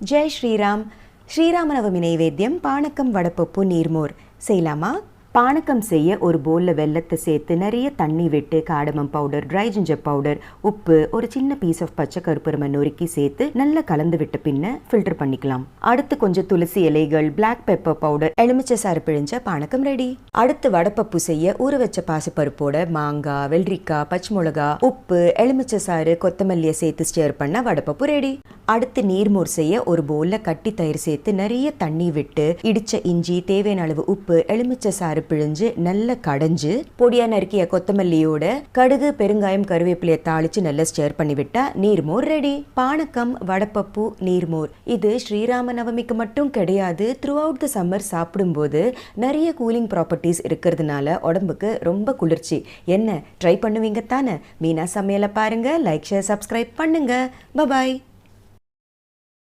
ஜெய் ஸ்ரீராம். ஸ்ரீராமநவமி நைவேத்தியம் பானக்கம், வடப்பப்பு, நீர்மோர் செய்யலாமா? பானக்கம் செய்ய ஒரு பவுலில் வெல்லத்தை சேர்த்து நிறைய தண்ணி விட்டு cardamom powder, try ginger powder, உப்பு, ஒரு சின்ன பீஸ் ஆஃப் பச்சை கருப்பருமை நொறுக்கி சேர்த்து நல்லா கலந்து விட்ட பின்ன ஃபில்டர் பண்ணிக்கலாம். அடுத்து கொஞ்சம் துளசி இலைகள், பிளாக் பெப்பர் பவுடர், எலுமிச்சை சாறு பிழிஞ்ச பானக்கம் ரெடி. அடுத்து வடப்பப்பு செய்ய ஊற வச்ச பாசிப்பருப்போட மாங்காய், வெள்ளரிக்காய், பச்சை மிளகா, உப்பு, எலுமிச்சை சாறு, கொத்தமல்லியை சேர்த்து ஸ்டேர் பண்ண வடப்பப்பு ரெடி. அடுத்து நீர்மோர் செய்ய ஒரு பவுலில் கட்டி தயிர் சேர்த்து நிறைய தண்ணி விட்டு இடிச்ச இஞ்சி, தேவையான அளவு உப்பு, எலுமிச்சை சாறு பிழிஞ்சு நல்லா கடைஞ்சு பொடியா நறுக்கிய கொத்தமல்லியோட கடுகு, பெருங்காயம், கருவேப்பிலையை தாளிச்சு நல்லா ஸ்டேர் பண்ணி விட்டா நீர்மோர் ரெடி. பானக்கம், வடப்பப்பு, நீர்மோர் இது ஸ்ரீராம நவமிக்கு மட்டும் கிடையாது. த்ரூ அவுட் த சம்மர் சாப்பிடும்போது நிறைய கூலிங் ப்ராப்பர்ட்டிஸ் இருக்கிறதுனால உடம்புக்கு ரொம்ப குளிர்ச்சி. என்ன ட்ரை பண்ணுவீங்க தானே? மீனா சமையலை பாருங்க, லைக், ஷேர், சப்ஸ்கிரைப் பண்ணுங்க. பாய்.